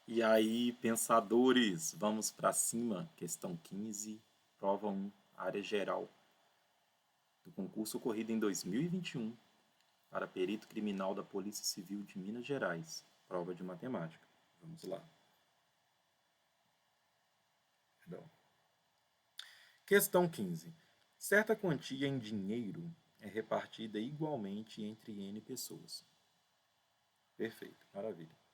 E aí, pensadores, vamos para cima. Questão 15, prova 1, área geral do concurso ocorrido em 2021 para perito criminal da Polícia Civil de Minas Gerais. Prova de matemática. Vamos lá. Perdão. Questão 15. Certa quantia em dinheiro é repartida igualmente entre N pessoas. Perfeito, maravilha.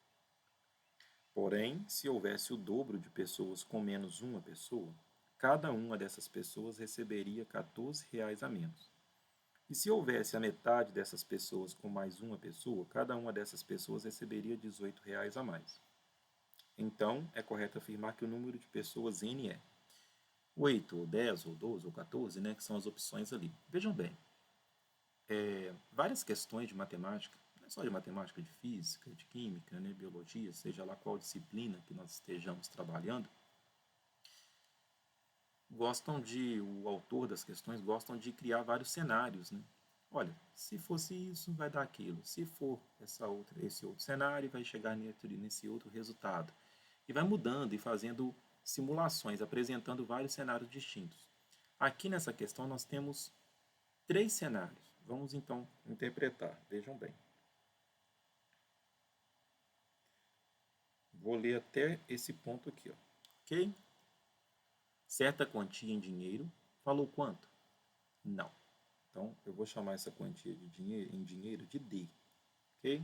Porém, se houvesse o dobro de pessoas com menos uma pessoa, cada uma dessas pessoas receberia R$ 14 a menos. E se houvesse a metade dessas pessoas com mais uma pessoa, cada uma dessas pessoas receberia R$ 18 a mais. Então, é correto afirmar que o número de pessoas N é 8, ou 10, ou 12, ou 14, né, que são as opções ali. Vejam bem, várias questões de matemática, não é só de matemática, de física, de química, né, biologia, seja lá qual disciplina que nós estejamos trabalhando, o autor das questões gostam de criar vários cenários, né? Olha, se fosse isso, vai dar aquilo. Se for esse outro cenário, vai chegar nesse outro resultado. E vai mudando e fazendo simulações, apresentando vários cenários distintos. Aqui nessa questão nós temos três cenários. Vamos então interpretar. Vejam bem. Vou ler até esse ponto aqui, ó. Ok? Certa quantia em dinheiro. Falou quanto? Não. Então, eu vou chamar essa quantia de dinheiro, em dinheiro de D. Ok?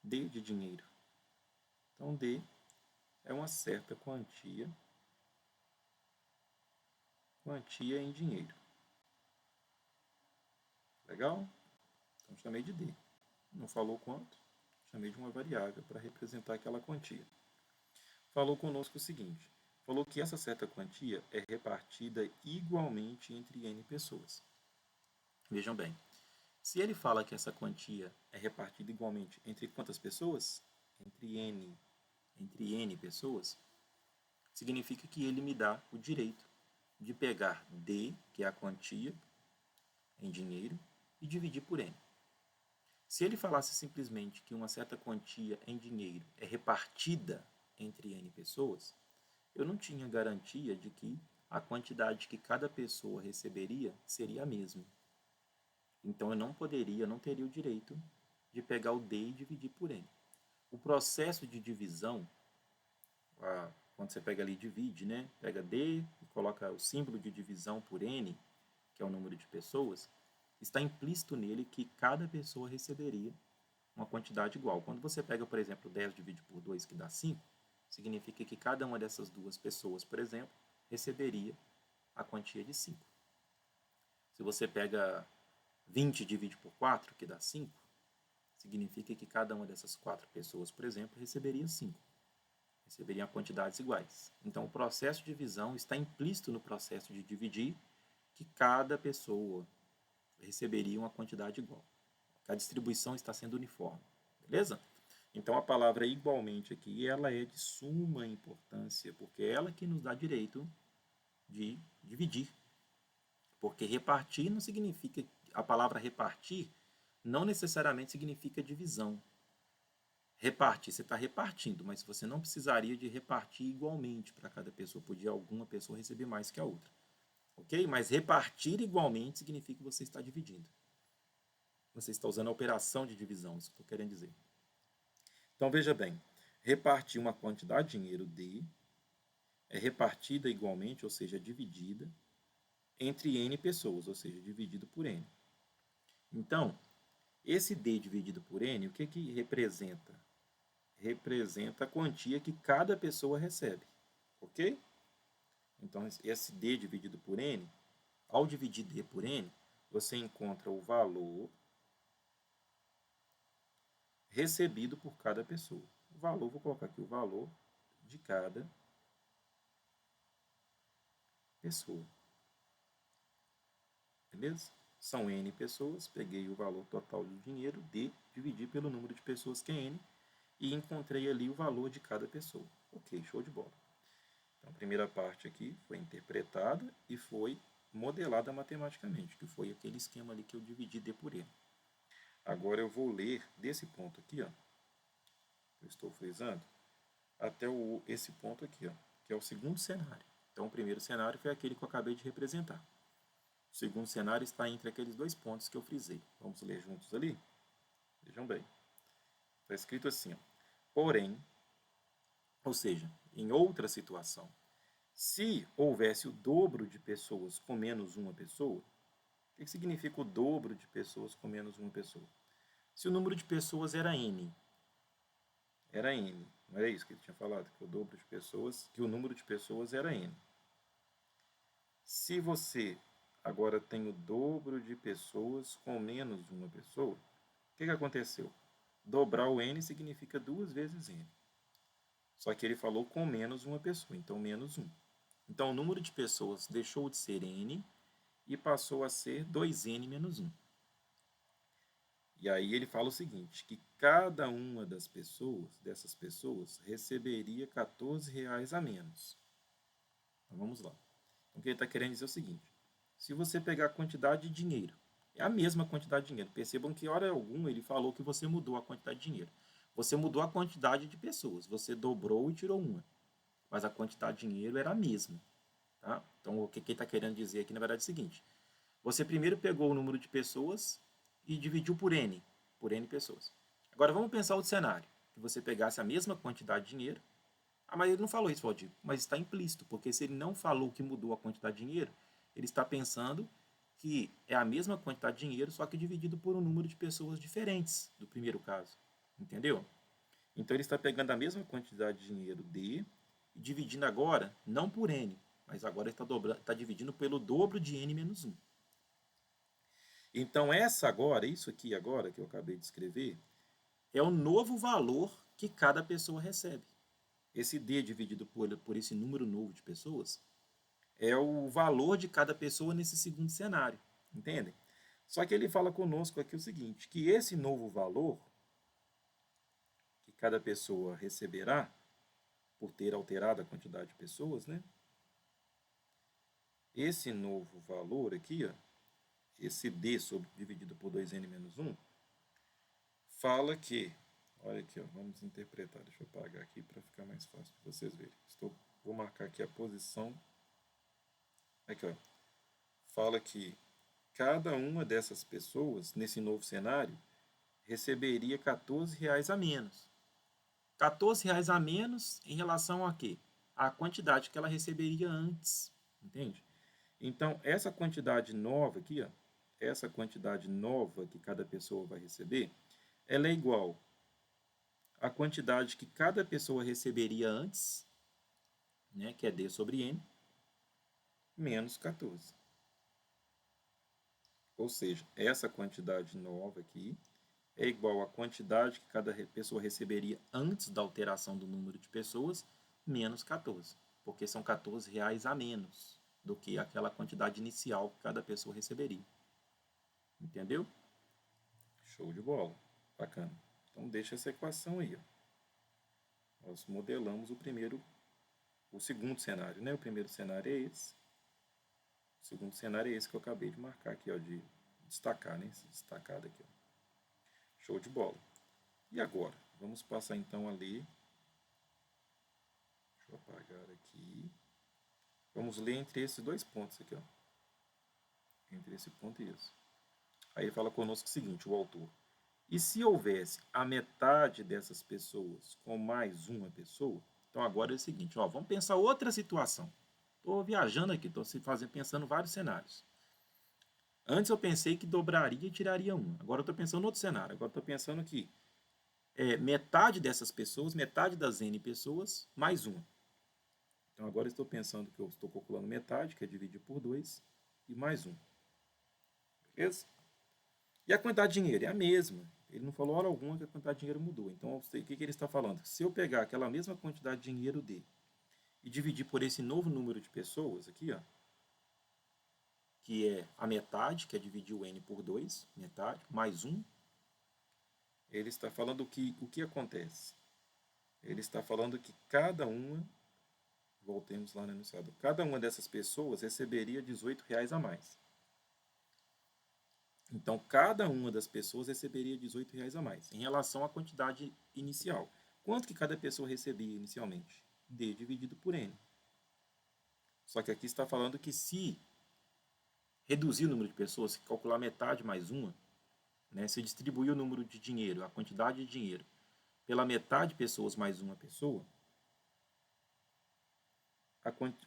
D de dinheiro. Então, D é uma certa quantia em dinheiro. Legal? Então, chamei de D. Não falou quanto? Chamei de uma variável para representar aquela quantia. Falou conosco o seguinte: falou que essa certa quantia é repartida igualmente entre N pessoas. Vejam bem, se ele fala que essa quantia é repartida igualmente entre quantas pessoas? Entre N pessoas, significa que ele me dá o direito de pegar D, que é a quantia em dinheiro, e dividir por N. Se ele falasse simplesmente que uma certa quantia em dinheiro é repartida entre N pessoas, eu não tinha garantia de que a quantidade que cada pessoa receberia seria a mesma. Então eu não teria o direito de pegar o D e dividir por N. O processo de divisão, quando você pega ali e divide, né? Pega D e coloca o símbolo de divisão por N, que é o número de pessoas, está implícito nele que cada pessoa receberia uma quantidade igual. Quando você pega, por exemplo, 10 divide por 2, que dá 5, significa que cada uma dessas duas pessoas, por exemplo, receberia a quantia de 5. Se você pega 20 divide por 4, que dá 5, significa que cada uma dessas 4 pessoas, por exemplo, receberia 5. Receberiam quantidades iguais. Então, o processo de divisão está implícito no processo de dividir que cada pessoa receberia uma quantidade igual. A distribuição está sendo uniforme. Beleza? Então, a palavra igualmente aqui, ela é de suma importância, porque é ela que nos dá direito de dividir. Porque repartir não significa, a palavra repartir não necessariamente significa divisão. Repartir, você está repartindo, mas você não precisaria de repartir igualmente para cada pessoa. Podia alguma pessoa receber mais que a outra. Ok? Mas repartir igualmente significa que você está dividindo. Você está usando a operação de divisão, isso que eu estou querendo dizer. Então veja bem, repartir uma quantidade de dinheiro D é repartida igualmente, ou seja, dividida, entre N pessoas, ou seja, dividido por N. Então, esse D dividido por N, o que representa? Representa a quantia que cada pessoa recebe, ok? Então, esse D dividido por N, ao dividir D por N, você encontra o valor recebido por cada pessoa. O valor, vou colocar aqui o valor de cada pessoa. Beleza? São N pessoas, peguei o valor total do dinheiro, D, dividi pelo número de pessoas que é N, e encontrei ali o valor de cada pessoa. Ok, show de bola. Então, a primeira parte aqui foi interpretada e foi modelada matematicamente, que foi aquele esquema ali que eu dividi D por N. Agora eu vou ler desse ponto aqui, ó, que eu estou frisando, até esse ponto aqui, ó, que é o segundo cenário. Então, o primeiro cenário foi aquele que eu acabei de representar. O segundo cenário está entre aqueles dois pontos que eu frisei. Vamos ler juntos ali? Vejam bem. Está escrito assim, ó, porém, ou seja, em outra situação, se houvesse o dobro de pessoas com menos uma pessoa, o que significa o dobro de pessoas com menos uma pessoa? Se o número de pessoas era n, não era isso que ele tinha falado, que o dobro de pessoas, que o número de pessoas era n. Se você agora tem o dobro de pessoas com menos uma pessoa, o que aconteceu? Dobrar o n significa 2 vezes n. Só que ele falou com menos uma pessoa, então menos 1. Então o número de pessoas deixou de ser n e passou a ser 2n menos 1. E aí ele fala o seguinte, que cada uma dessas pessoas, receberia R$14 a menos. Então vamos lá. Então, o que ele está querendo dizer é o seguinte, se você pegar a quantidade de dinheiro, é a mesma quantidade de dinheiro. Percebam que, hora alguma, ele falou que você mudou a quantidade de dinheiro. Você mudou a quantidade de pessoas, você dobrou e tirou uma. Mas a quantidade de dinheiro era a mesma. Tá? Então, o que ele está querendo dizer aqui, na verdade, é o seguinte. Você primeiro pegou o número de pessoas e dividiu por n pessoas. Agora, vamos pensar outro cenário. Que você pegasse a mesma quantidade de dinheiro. Ah, mas ele não falou isso, Valdir. Mas está implícito, porque se ele não falou que mudou a quantidade de dinheiro, ele está pensando que é a mesma quantidade de dinheiro, só que dividido por um número de pessoas diferentes do primeiro caso. Entendeu? Então ele está pegando a mesma quantidade de dinheiro D e dividindo agora, não por N, mas agora está dividindo pelo dobro de N menos 1. Então isso aqui agora que eu acabei de escrever, é o novo valor que cada pessoa recebe. Esse D dividido por esse número novo de pessoas é o valor de cada pessoa nesse segundo cenário, entendem? Só que ele fala conosco aqui o seguinte, que esse novo valor que cada pessoa receberá, por ter alterado a quantidade de pessoas, né? Esse novo valor aqui, ó, esse D dividido por 2n menos 1, fala que, olha aqui, ó, vamos interpretar, deixa eu apagar aqui para ficar mais fácil para vocês verem. Vou marcar aqui a posição, aqui, ó, fala que cada uma dessas pessoas, nesse novo cenário, receberia R$14 a menos. R$14 a menos em relação a quê? A quantidade que ela receberia antes, entende? Então, essa quantidade nova aqui, ó, essa quantidade nova que cada pessoa vai receber, ela é igual à quantidade que cada pessoa receberia antes, né, que é D sobre N, menos 14. Ou seja, essa quantidade nova aqui é igual à quantidade que cada pessoa receberia antes da alteração do número de pessoas, menos 14. Porque são R$14 a menos do que aquela quantidade inicial que cada pessoa receberia. Entendeu? Show de bola. Bacana. Então deixa essa equação aí. Ó. Nós modelamos o segundo cenário, né? O primeiro cenário é esse. O segundo cenário é esse que eu acabei de marcar aqui, ó, de destacar, né? Esse destacado aqui, ó. Show de bola. E agora? Vamos passar então a ler. Deixa eu apagar aqui. Vamos ler entre esses dois pontos aqui, ó. Entre esse ponto e esse. Aí ele fala conosco o seguinte, o autor. E se houvesse a metade dessas pessoas com mais uma pessoa, então agora é o seguinte, ó, vamos pensar outra situação. Estou viajando aqui, estou pensando vários cenários. Antes eu pensei que dobraria e tiraria uma. Agora eu estou pensando em outro cenário. Agora estou pensando que metade dessas pessoas, metade das N pessoas, mais uma. Então agora eu estou pensando que eu estou calculando metade, que é dividir por 2, e mais um. Beleza? E a quantidade de dinheiro é a mesma. Ele não falou hora alguma que a quantidade de dinheiro mudou. Então, o que ele está falando? Se eu pegar aquela mesma quantidade de dinheiro D e dividir por esse novo número de pessoas aqui, ó, que é a metade, que é dividir o N por 2, metade, mais 1, ele está falando o que acontece? Ele está falando que cada uma, voltemos lá no enunciado, cada uma dessas pessoas receberia R$18 a mais. Então, cada uma das pessoas receberia R$18 a mais, em relação à quantidade inicial. quanto que cada pessoa recebia inicialmente? D dividido por N. Só que aqui está falando que se reduzir o número de pessoas, se calcular metade mais uma, né, se distribuir o número de dinheiro, a quantidade de dinheiro, pela metade de pessoas mais uma pessoa,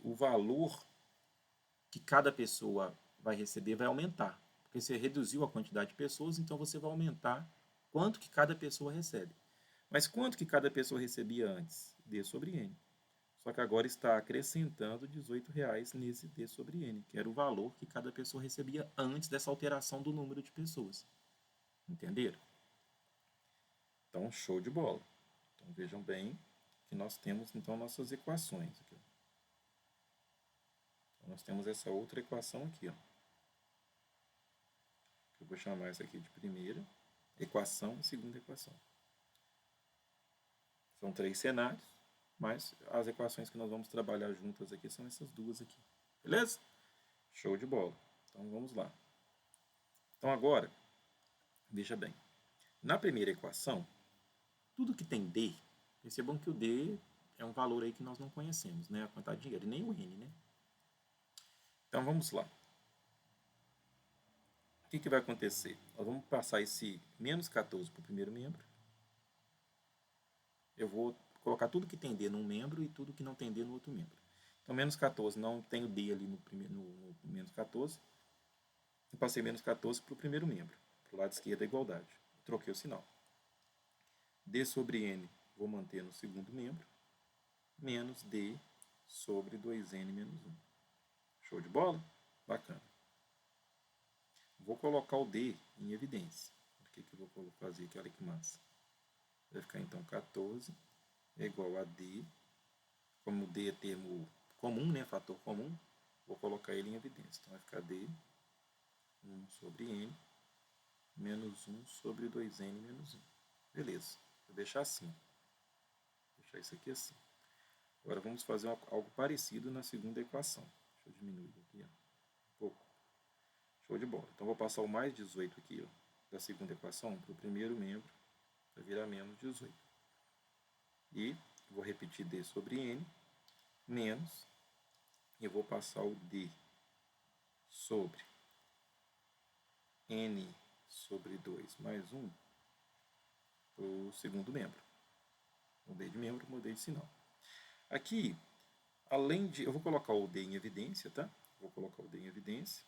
o valor que cada pessoa vai receber vai aumentar. Porque você reduziu a quantidade de pessoas, então você vai aumentar quanto que cada pessoa recebe. Mas quanto que cada pessoa recebia antes? D sobre N. Só que agora está acrescentando R$18 nesse D sobre N, que era o valor que cada pessoa recebia antes dessa alteração do número de pessoas. Entenderam? Então, show de bola. Então, vejam bem que nós temos, então, nossas equações. Aqui, então, nós temos essa outra equação aqui. Ó. Eu vou chamar essa aqui de primeira equação e segunda equação. São 3 cenários, mas as equações que nós vamos trabalhar juntas aqui são essas duas aqui. Beleza? Show de bola. Então, vamos lá. Então, agora, veja bem. Na primeira equação, tudo que tem D, percebam que o D é um valor aí que nós não conhecemos, né? A quantidade de dinheiro, e nem o N, né? Então, vamos lá. O que vai acontecer? Nós vamos passar esse menos 14 para o primeiro membro. Eu vou colocar tudo que tem D num membro e tudo que não tem D no outro membro. Então, menos 14, não tenho D ali no menos 14. Eu passei menos 14 para o primeiro membro, para o lado esquerdo da igualdade. Troquei o sinal. D sobre N vou manter no segundo membro, menos D sobre 2N menos 1. Show de bola? Bacana. Vou colocar o D em evidência. O que eu vou fazer aqui? Olha que massa. Vai ficar então 14 é igual a D. Como D é termo comum, né? Fator comum, vou colocar ele em evidência. Então vai ficar D 1 sobre N menos 1 sobre 2N menos 1. Beleza. Vou deixar assim. Vou deixar isso aqui assim. Agora vamos fazer algo parecido na segunda equação. Deixa eu diminuir aqui, ó, um pouco. Show de bola. Então vou passar o mais 18 aqui, ó, da segunda equação para o primeiro membro, vai virar menos 18. E vou repetir D sobre N, menos, e eu vou passar o D sobre N sobre 2 mais 1 para o segundo membro. Mudei de membro, mudei de sinal. Aqui, além de... Eu vou colocar o D em evidência, tá? Vou colocar o D em evidência,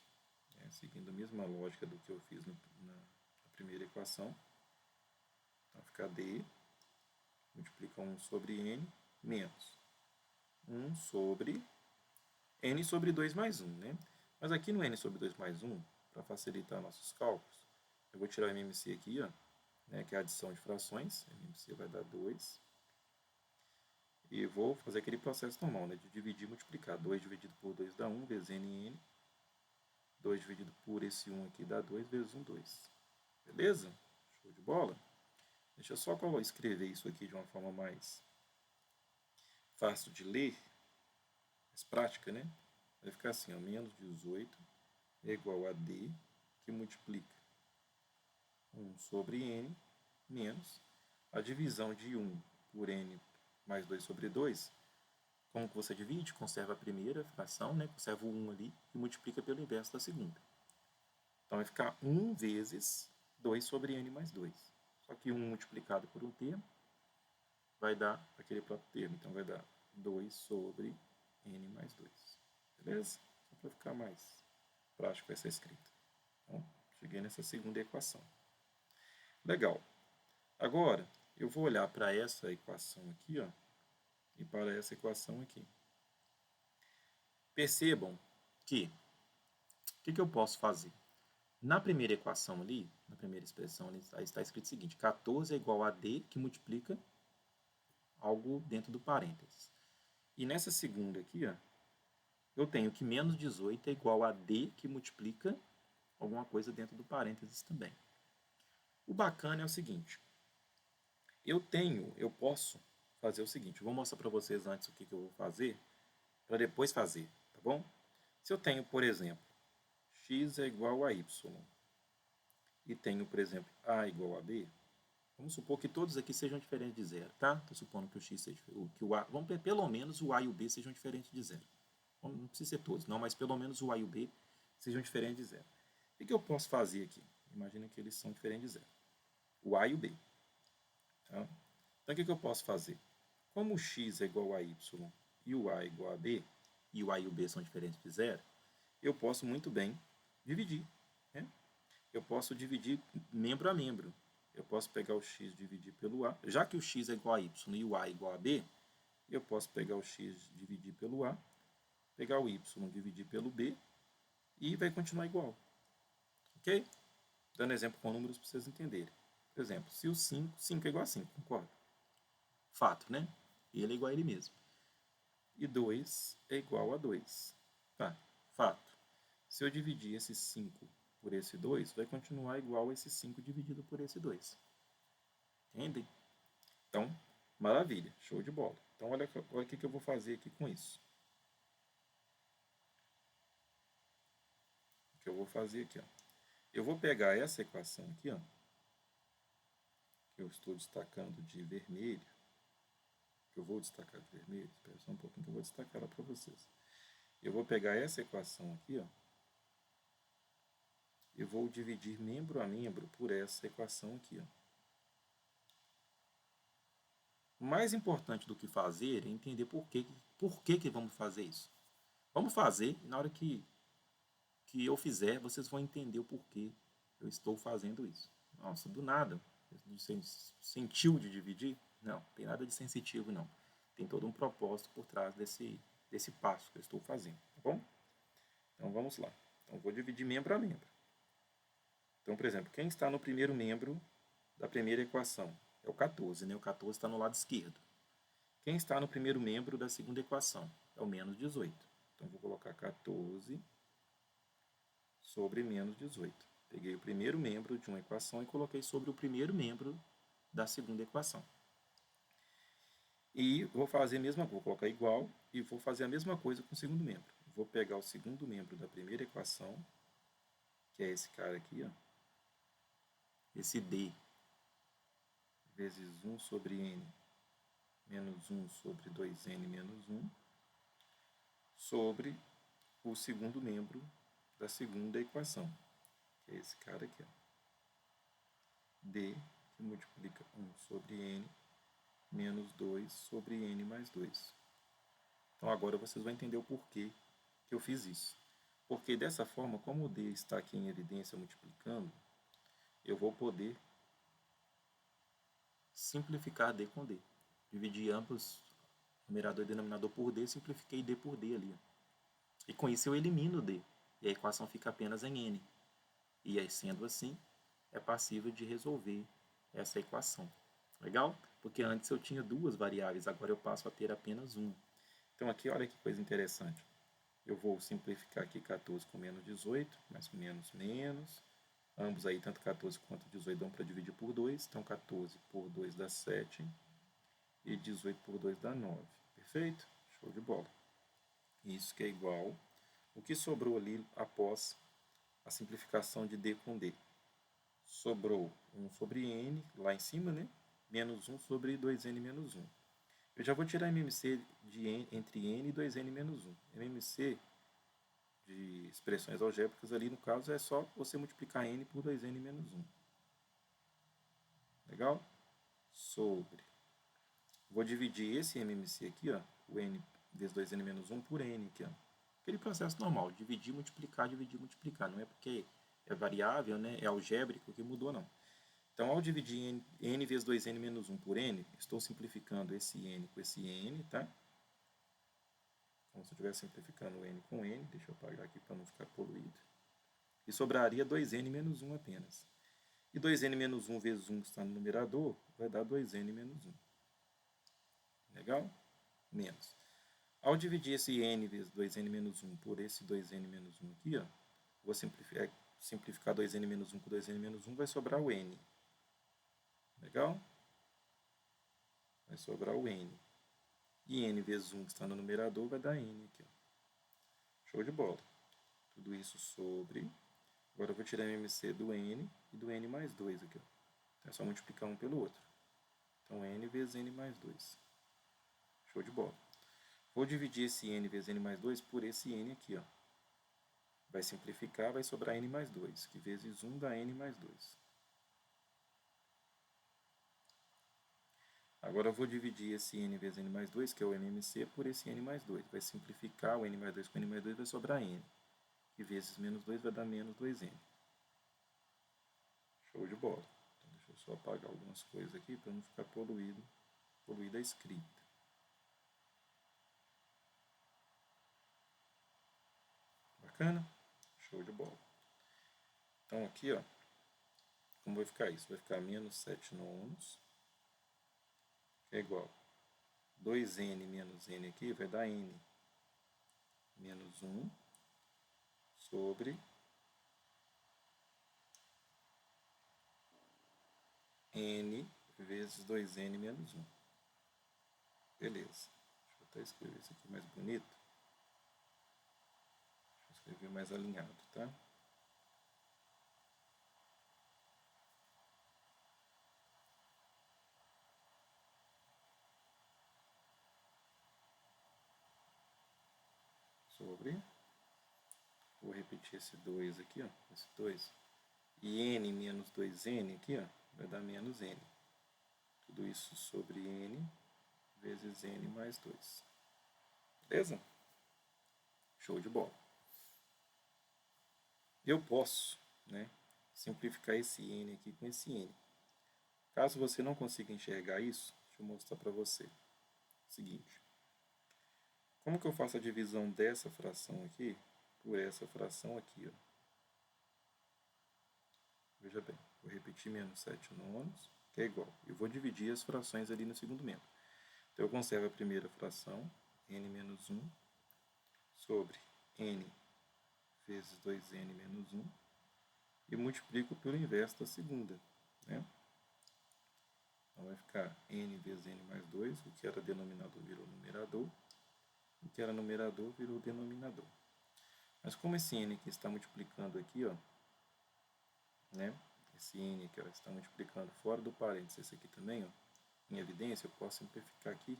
seguindo a mesma lógica do que eu fiz na primeira equação. Então, fica D, multiplica 1 sobre N, menos 1 sobre N sobre 2 mais 1, né? Mas aqui no N sobre 2 mais 1, para facilitar nossos cálculos, eu vou tirar o MMC aqui, ó, né, que é a adição de frações. MMC vai dar 2. E vou fazer aquele processo normal, né, de dividir e multiplicar. 2 dividido por 2 dá 1, vezes N em N. 2 dividido por esse 1 aqui dá 2, vezes 1, 2. Beleza? Show de bola? Deixa eu só escrever isso aqui de uma forma mais fácil de ler, mais prática, né? Vai ficar assim, ó, menos 18 é igual a D, que multiplica 1 sobre N, menos a divisão de 1 por N mais 2 sobre 2. Como que você divide? Conserva a primeira fração, né? Conserva o 1 ali e multiplica pelo inverso da segunda. Então vai ficar 1 vezes 2 sobre N mais 2. Só que 1 multiplicado por um termo vai dar aquele próprio termo. Então vai dar 2 sobre N mais 2. Beleza? Só para ficar mais prático essa escrita. Então, cheguei nessa segunda equação. Legal. Agora, eu vou olhar para essa equação aqui, ó, e para essa equação aqui. Percebam que o que eu posso fazer? Na primeira equação ali, na primeira expressão ali, aí está escrito o seguinte: 14 é igual a D, que multiplica algo dentro do parênteses. E nessa segunda aqui, ó, eu tenho que menos 18 é igual a D, que multiplica alguma coisa dentro do parênteses também. O bacana é o seguinte: eu posso fazer o seguinte, eu vou mostrar para vocês antes o que eu vou fazer, para depois fazer, tá bom? Se eu tenho, por exemplo, x é igual a y, e tenho, por exemplo, a igual a b, Vamos supor que todos aqui sejam diferentes de zero, tá? Estou supondo que o x seja, que o a, vamos ter pelo menos o a e o b sejam diferentes de zero. Não precisa ser todos, não, mas pelo menos o a e o b sejam diferentes de zero. O que eu posso fazer aqui? Imagina que eles são diferentes de zero. O a e o b. Tá? Então, o que eu posso fazer? Como o x é igual a y e o a é igual a b, e o a e o b são diferentes de zero, eu posso muito bem dividir. Né? Eu posso dividir membro a membro. Eu posso pegar o x e dividir pelo a. Já que o x é igual a y e o a é igual a b, eu posso pegar o x e dividir pelo a, pegar o y e dividir pelo b, e vai continuar igual. Ok? Dando exemplo com números para vocês entenderem. Por exemplo, se o 5 é igual a 5, concorda? Fato, né? Ele é igual a ele mesmo. E 2 é igual a 2. Tá, fato. Se eu dividir esse 5 por esse 2, vai continuar igual a esse 5 dividido por esse 2. Entendem? Então, maravilha, show de bola. Então, olha o que eu vou fazer aqui com isso. O que eu vou fazer aqui, ó. Eu vou pegar essa equação aqui, ó, que eu estou destacando de vermelho, que eu vou destacar de vermelho, espera só um pouquinho que eu vou destacar ela para vocês. Eu vou pegar essa equação aqui, ó, e vou dividir membro a membro por essa equação aqui, ó. O mais importante do que fazer é entender por que vamos fazer isso. Vamos fazer, e na hora que eu fizer, vocês vão entender o porquê eu estou fazendo isso. Nossa, do nada, você sentiu de dividir? Não, tem nada de sensitivo, não. Tem todo um propósito por trás desse passo que eu estou fazendo, tá bom? Então, vamos lá. Então, vou dividir membro a membro. Então, por exemplo, quem está no primeiro membro da primeira equação? É o 14, né? O 14 está no lado esquerdo. Quem está no primeiro membro da segunda equação? É o menos 18. Então, vou colocar 14 sobre menos 18. Peguei o primeiro membro de uma equação e coloquei sobre o primeiro membro da segunda equação. E vou fazer a mesma coisa, vou colocar igual e vou fazer a mesma coisa com o segundo membro. Vou pegar o segundo membro da primeira equação, que é esse cara aqui, ó. Esse D vezes 1 sobre N menos 1 sobre 2N menos 1, sobre o segundo membro da segunda equação, que é esse cara aqui, ó. D, que multiplica 1 sobre N, menos 2 sobre N mais 2. Então, agora vocês vão entender o porquê que eu fiz isso. Porque dessa forma, como o D está aqui em evidência multiplicando, eu vou poder simplificar D com D. Dividir ambos, numerador e denominador, por D, simplifiquei D por D ali. E com isso eu elimino D. E a equação fica apenas em N. E aí, sendo assim, é passível de resolver essa equação. Legal? Porque antes eu tinha duas variáveis, agora eu passo a ter apenas uma. Então aqui, olha que coisa interessante. Eu vou simplificar aqui 14 com menos 18, mais menos menos. Ambos aí, tanto 14 quanto 18, dão para dividir por 2. Então 14 por 2 dá 7 e 18 por 2 dá 9. Perfeito? Show de bola. Isso que é igual. O que sobrou ali após a simplificação de D com D? Sobrou 1 sobre N, lá em cima, né? Menos 1 sobre 2N menos 1. Eu já vou tirar MMC de N, entre N e 2N menos 1. MMC de expressões algébricas ali, no caso, é só você multiplicar N por 2N menos 1. Legal? Sobre. Vou dividir esse MMC aqui, ó, o N vezes 2N menos 1 por N aqui, ó. Aquele processo normal, dividir, multiplicar, não é porque é variável, né, é algébrico que mudou, não. Então, ao dividir N vezes 2N menos 1 por N, estou simplificando esse N com esse N, tá? Como se eu estivesse simplificando N com N, deixa eu apagar aqui para não ficar poluído. E sobraria 2N menos 1 apenas. E 2N menos 1 vezes 1 que está no numerador, vai dar 2N menos 1. Legal? Menos. Ao dividir esse N vezes 2N menos 1 por esse 2N menos 1 aqui, ó, vou simplificar 2N menos 1 com 2N menos 1, vai sobrar o N. Legal? Vai sobrar o N. E N vezes 1 que está no numerador vai dar N aqui, ó. Show de bola. Tudo isso sobre. Agora eu vou tirar MMC do N e do N mais 2 aqui, ó. Então é só multiplicar um pelo outro. Então n vezes n mais 2. Show de bola. Vou dividir esse n vezes n mais 2 por esse n aqui, ó. Vai simplificar, vai sobrar n mais 2, que vezes 1 dá n mais 2. Agora eu vou dividir esse n vezes n mais 2, que é o MMC, por esse n mais 2. Vai simplificar o n mais 2 com n mais 2, vai sobrar n. Que vezes menos 2 vai dar menos 2n. Show de bola. Então, deixa eu só apagar algumas coisas aqui para não ficar poluída a escrita. Bacana? Show de bola. Então aqui, ó, como vai ficar isso? Vai ficar menos 7 nonos, que é igual 2n menos n aqui, vai dar n menos 1 sobre n vezes 2n menos 1. Beleza. Deixa eu até escrever isso aqui mais bonito. Deixa eu escrever mais alinhado, tá? Sobre, vou repetir esse 2 aqui, ó, esse 2, e n menos 2n aqui, ó, vai dar menos n. Tudo isso sobre n vezes n mais 2. Beleza? Show de bola. Eu posso, né, simplificar esse n aqui com esse n. Caso você não consiga enxergar isso, deixa eu mostrar para você. Seguinte. Como que eu faço a divisão dessa fração aqui por essa fração aqui, ó? Veja bem, vou repetir menos 7 nonos, que é igual. Eu vou dividir as frações ali no segundo membro. Então, eu conservo a primeira fração, n menos 1, sobre n vezes 2n menos 1, e multiplico pelo inverso da segunda, né? Então, vai ficar n vezes n mais 2, o que era denominador virou numerador, o que era numerador virou denominador. Mas como esse n aqui está multiplicando aqui, ó, né? Esse n aqui, ó, está multiplicando fora do parênteses, esse aqui também, ó, em evidência, eu posso simplificar aqui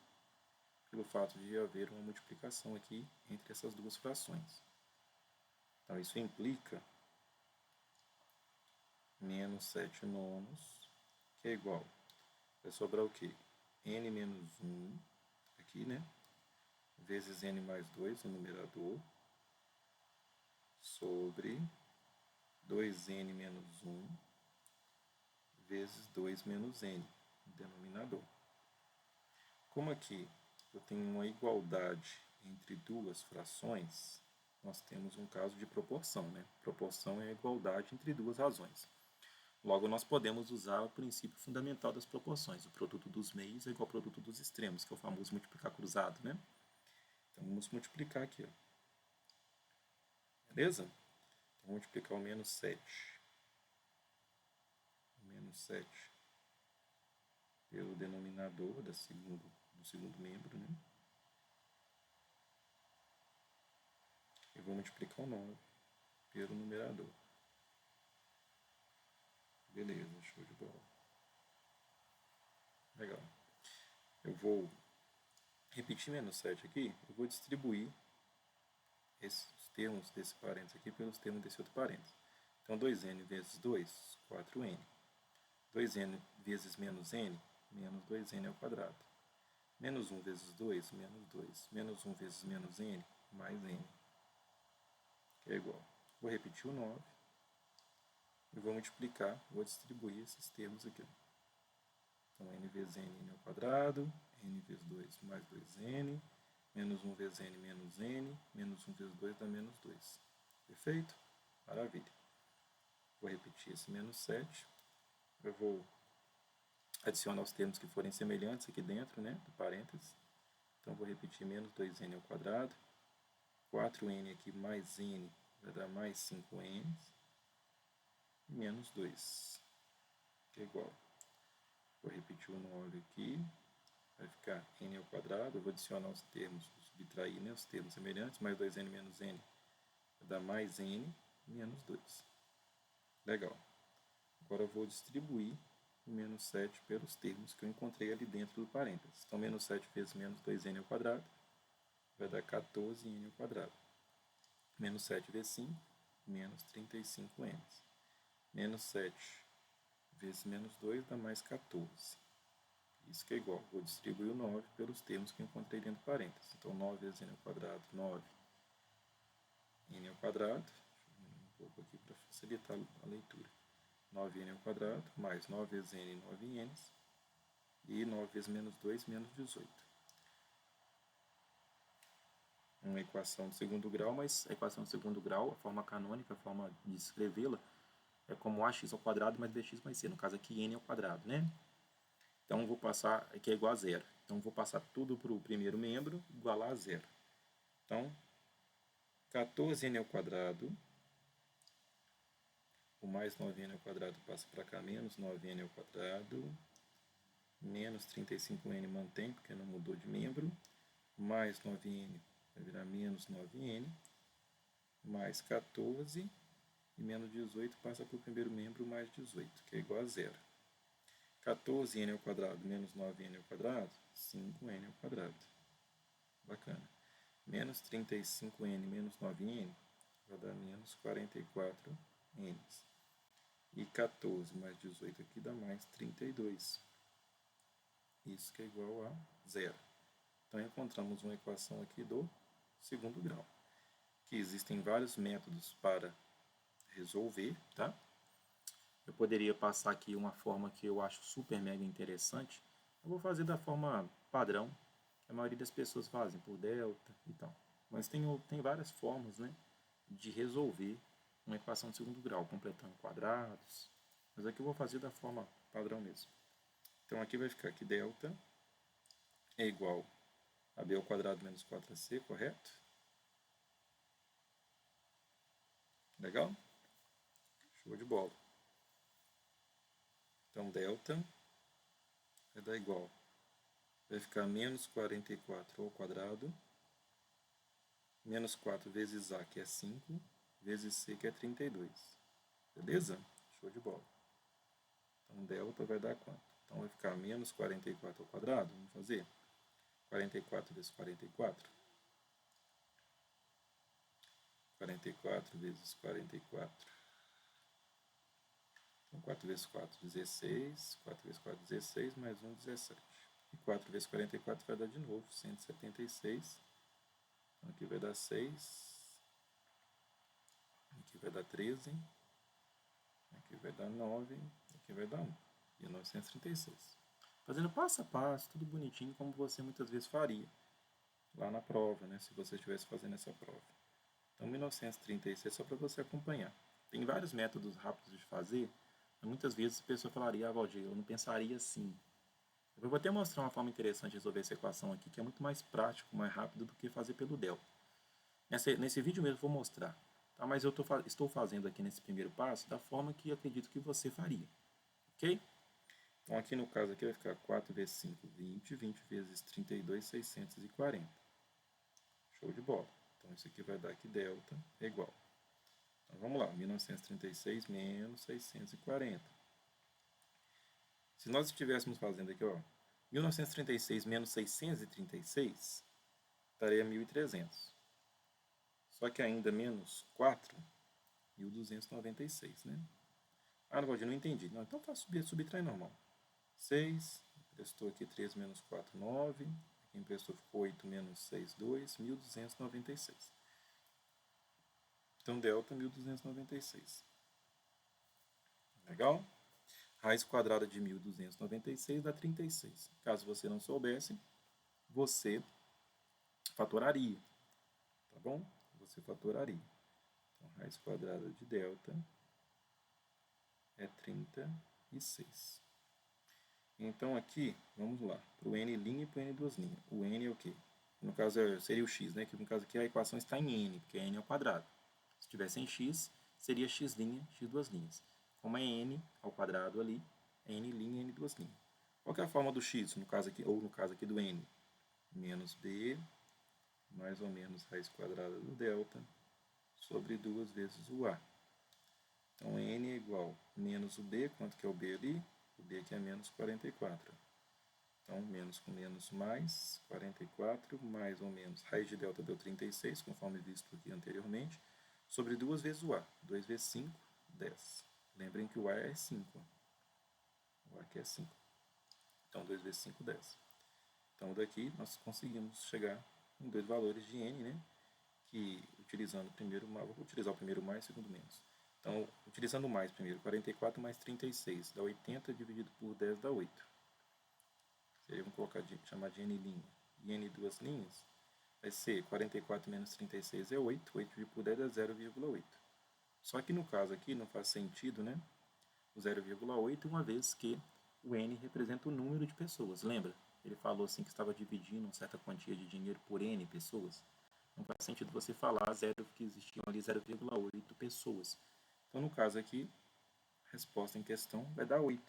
pelo fato de haver uma multiplicação aqui entre essas duas frações. Então, isso implica menos 7 nonos, que é igual, vai sobrar o quê? N menos 1, aqui, né? Vezes n mais 2, o numerador, sobre 2n menos 1, vezes 2 menos n, o denominador. Como aqui eu tenho uma igualdade entre duas frações, nós temos um caso de proporção, né? Proporção é a igualdade entre duas razões. Logo, nós podemos usar o princípio fundamental das proporções. O produto dos meios é igual ao produto dos extremos, que é o famoso multiplicar cruzado, né? Então, vamos multiplicar aqui, ó. Beleza? Então, vamos multiplicar o menos 7. O menos 7 pelo denominador do segundo membro, né? Eu vou multiplicar o 9 pelo numerador. Beleza, show de bola. Legal. Eu vou repetir menos 7 aqui, eu vou distribuir esses termos desse parênteses aqui pelos termos desse outro parênteses. Então, 2n vezes 2, 4n. 2n vezes menos n, menos 2n ao quadrado. Menos 1 vezes 2, menos 2. Menos 1 vezes menos n, mais n. Que é igual. Vou repetir o 9. E vou multiplicar, vou distribuir esses termos aqui. Então, n vezes n ao quadrado, n vezes 2 mais 2n, menos 1 vezes n menos n, menos 1 vezes 2 dá menos 2. Perfeito? Maravilha. Vou repetir esse menos 7. Eu vou adicionar os termos que forem semelhantes aqui dentro, né, do parênteses. Então, vou repetir menos 2n ao quadrado. 4n aqui mais n vai dar mais 5n. E menos 2, que é igual. Vou repetir o 9 aqui. Vai ficar n ao quadrado. Eu vou adicionar os termos, subtrair, né, os termos semelhantes. Mais 2n menos n vai dar mais n menos 2. Legal. Agora eu vou distribuir e menos 7 pelos termos que eu encontrei ali dentro do parênteses. Então, menos 7 vezes menos 2n ao quadrado vai dar 14n ao quadrado. Menos 7 vezes 5, menos 35n. Menos 7 vezes menos 2 dá mais 14. Isso que é igual. Vou distribuir o 9 pelos termos que eu encontrei dentro do parênteses. Então, 9 vezes n ao quadrado, 9n ao quadrado. Deixa eu um pouco aqui para facilitar a leitura. 9n ao quadrado, mais 9 vezes n, 9n, e 9 vezes menos 2, menos 18. Uma equação de segundo grau, mas a equação de segundo grau, a forma canônica, a forma de escrevê-la, é como ax ao quadrado mais bx mais c, no caso aqui n ao quadrado, né? Então, vou passar, aqui é igual a zero. Então, vou passar tudo para o primeiro membro, igualar a zero. Então, 14n ao quadrado, o mais 9n ao quadrado passa para cá, menos 9n ao quadrado, menos 35n mantém, porque não mudou de membro, mais 9n vai virar menos 9n, mais 14, e menos 18 passa para o primeiro membro, mais 18, que é igual a zero. 14n ao quadrado menos 9n ao quadrado, 5n ao quadrado. Bacana. Menos 35n menos 9n vai dar menos 44n. E 14 mais 18 aqui dá mais 32. Isso que é igual a zero. Então, encontramos uma equação aqui do segundo grau. Que existem vários métodos para resolver, tá? Eu poderia passar aqui uma forma que eu acho super mega interessante. Eu vou fazer da forma padrão, que a maioria das pessoas fazem, por delta e tal. Mas tem várias formas, né, de resolver uma equação de segundo grau, completando quadrados. Mas aqui eu vou fazer da forma padrão mesmo. Então aqui vai ficar que delta é igual a b ao quadrado menos 4ac, correto? Legal? Show de bola. Então, delta vai dar igual. Vai ficar menos 44 ao quadrado, menos 4 vezes a, que é 5, vezes c, que é 32. Beleza? Show de bola. Então, delta vai dar quanto? Então, vai ficar menos 44 ao quadrado. Vamos fazer? 44 vezes 44. 44 vezes 44. Então, 4 vezes 4, 16. 4 vezes 4, 16, mais 1, 17. E 4 vezes 44 vai dar de novo, 176. Então, aqui vai dar 6. Aqui vai dar 13. Aqui vai dar 9. Aqui vai dar 1. E 936. Fazendo passo a passo, tudo bonitinho, como você muitas vezes faria lá na prova, né? Se você estivesse fazendo essa prova. Então, 1936 só para você acompanhar. Tem vários métodos rápidos de fazer. Muitas vezes a pessoa falaria, Valdir, eu não pensaria assim. Eu vou até mostrar uma forma interessante de resolver essa equação aqui, que é muito mais prático, mais rápido do que fazer pelo delta. Nesse vídeo mesmo eu vou mostrar. Tá? Mas eu estou fazendo aqui nesse primeiro passo da forma que eu acredito que você faria. Ok? Então aqui no caso aqui vai ficar 4 vezes 5, 20. 20 vezes 32, 640. Show de bola. Então isso aqui vai dar que delta é igual. Então vamos lá, 1936 menos 640. Se nós estivéssemos fazendo aqui, ó, 1936 menos 636, daria 1.300. Só que ainda menos 4, 1.296, né? Ah, não, Valdir, não entendi. Não, então tá, subtrai normal. 6, emprestou aqui 3 menos 4, 9. Aqui emprestou ficou 8 menos 6, 2, 1.296. Então, delta 1.296. Legal? Raiz quadrada de 1.296 dá 36. Caso você não soubesse, você fatoraria. Tá bom? Você fatoraria. Então, raiz quadrada de delta é 36. Então, aqui, vamos lá. Para o n' e para o n duas linhas. O n é o quê? No caso, seria o x, né? Que no caso aqui a equação está em n, porque é n ao quadrado. Se tivesse em x, seria x', x duas linhas. Como é n ao quadrado ali, é n', n duas linhas. Qual que é a forma do x, no caso aqui, ou no caso aqui do n? Menos b, mais ou menos raiz quadrada do delta, sobre 2 vezes o a. Então, n é igual a menos o b, quanto que é o b ali? O B aqui é menos 44. Então, menos com menos mais 44, mais ou menos, raiz de delta deu 36, conforme visto aqui anteriormente, sobre 2 vezes o A. 2 vezes 5, 10. Lembrem que o A é 5. O A aqui é 5. Então, 2 vezes 5, 10. Então, daqui nós conseguimos chegar em dois valores de n, né? Que, utilizando o primeiro, vou utilizar o primeiro mais e o segundo menos. Então, utilizando o mais primeiro, 44 mais 36, dá 80, dividido por 10 dá 8. Vamos colocar, chamar de n', e n duas linhas, vai ser 44 menos 36 é 8, 8 dividido por 10 é 0,8. Só que no caso aqui não faz sentido, né? O 0,8, uma vez que o n representa o número de pessoas. Lembra? Ele falou assim que estava dividindo uma certa quantia de dinheiro por n pessoas. Não faz sentido você falar que existiam ali 0,8 pessoas. Então, no caso aqui, a resposta em questão vai dar 8.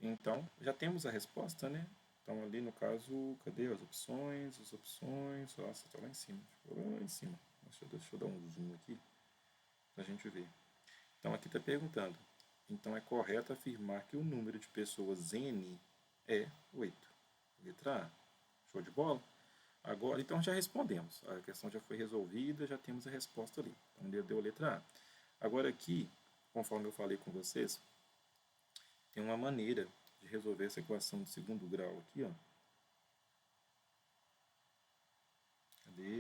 Então, já temos a resposta, né? Então, ali no caso, cadê as opções? As opções, nossa, está lá em cima. Ficou lá em cima. Deixa eu dar um zoom aqui para a gente ver. Então, aqui está perguntando. Então, é correto afirmar que o número de pessoas N é 8. Letra A. Show de bola? Agora, então, já respondemos. A questão já foi resolvida, já temos a resposta ali. Então, deu a letra A. Agora, aqui, conforme eu falei com vocês, tem uma maneira de resolver essa equação de segundo grau aqui, ó.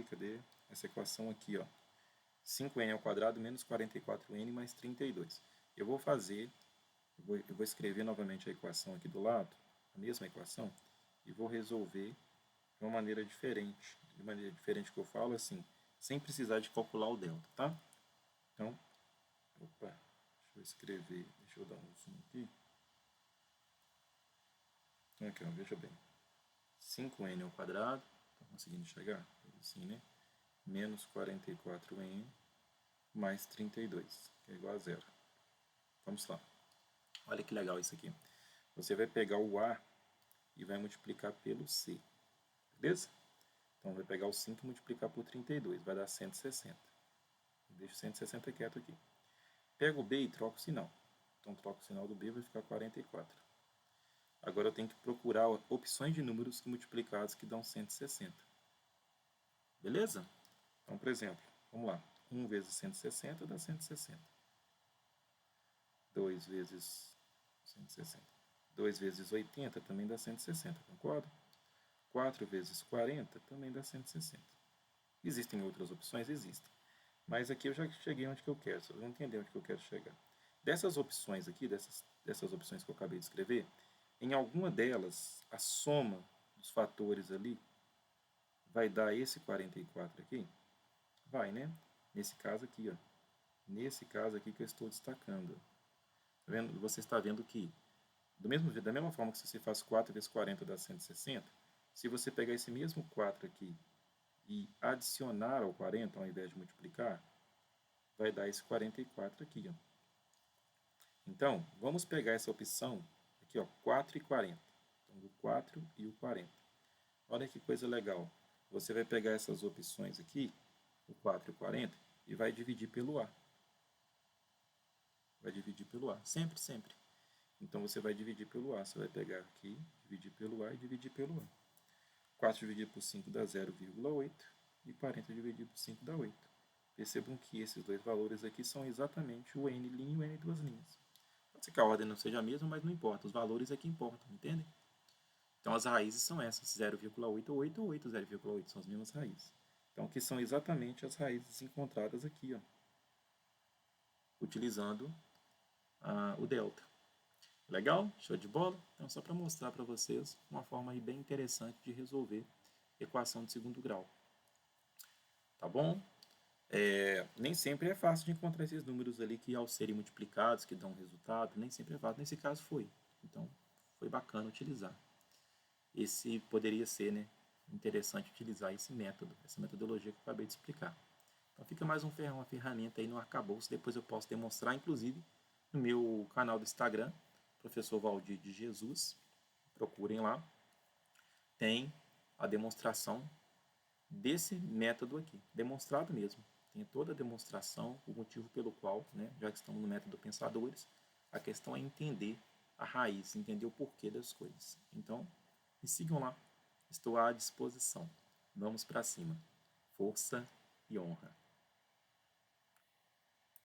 Cadê? Essa equação aqui, ó. 5n ao quadrado menos 44n mais 32. Eu vou escrever novamente a equação aqui do lado, a mesma equação, e vou resolver de uma maneira diferente. De maneira diferente que eu falo assim, sem precisar de calcular o delta, tá? Então, deixa eu dar um zoom aqui. Então, aqui, ó, veja bem. 5n ao quadrado, tá conseguindo enxergar? Assim, né? Menos 44n mais 32, que é igual a zero. Vamos lá. Olha que legal isso aqui. Você vai pegar o A e vai multiplicar pelo C. Beleza? Então, vai pegar o 5 e multiplicar por 32. Vai dar 160. Deixa o 160 quieto aqui. Pega o B e troca o sinal. Então, troca o sinal do B, vai ficar 44. Agora, eu tenho que procurar opções de números multiplicados que dão 160. Beleza? Então, por exemplo, vamos lá. 1 vezes 160 dá 160. 2 vezes 160. 2 vezes 80 também dá 160, concorda? 4 vezes 40 também dá 160. Existem outras opções? Existem. Mas aqui eu já cheguei onde que eu quero, vocês vão entender onde que eu quero chegar. Dessas opções aqui, dessas opções que eu acabei de escrever, em alguma delas, a soma dos fatores ali vai dar esse 44 aqui? Vai, né? Nesse caso aqui, ó. Nesse caso aqui que eu estou destacando. Tá vendo? Você está vendo que, da mesma forma que se você faz 4 vezes 40 dá 160, se você pegar esse mesmo 4 aqui e adicionar ao 40, ao invés de multiplicar, vai dar esse 44 aqui, ó. Então, vamos pegar essa opção aqui, ó, 4 e 40. Então, o 4 e o 40. Olha que coisa legal. Você vai pegar essas opções aqui, o 4 e o 40, e vai dividir pelo A. Vai dividir pelo A. Sempre, sempre. Então, você vai dividir pelo A. Você vai pegar aqui, dividir pelo A e dividir pelo A. 4 dividido por 5 dá 0,8 e 40 dividido por 5 dá 8. Percebam que esses dois valores aqui são exatamente o n' e o n duas linhas. Pode ser que a ordem não seja a mesma, mas não importa. Os valores é que importam, entende? Então, as raízes são essas, 0,88 ou 8, 0,8, são as mesmas raízes. Então, aqui são exatamente as raízes encontradas aqui, ó, utilizando o delta. Legal? Show de bola? Então, só para mostrar para vocês uma forma aí bem interessante de resolver equação de segundo grau. Tá bom? Nem sempre é fácil de encontrar esses números ali que, ao serem multiplicados, que dão resultado, nem sempre é fácil. Nesse caso foi. Então, foi bacana utilizar. Esse poderia ser, né, interessante utilizar esse método, essa metodologia que eu acabei de explicar. Então, fica mais uma ferramenta aí no arcabouço. Depois eu posso demonstrar, inclusive, no meu canal do Instagram, Professor Valdir de Jesus. Procurem lá. Tem a demonstração desse método aqui, demonstrado mesmo. Tem toda a demonstração, o motivo pelo qual, né, já que estamos no método Pensadores, a questão é entender a raiz, entender o porquê das coisas. Então, me sigam lá. Estou à disposição. Vamos para cima. Força e honra.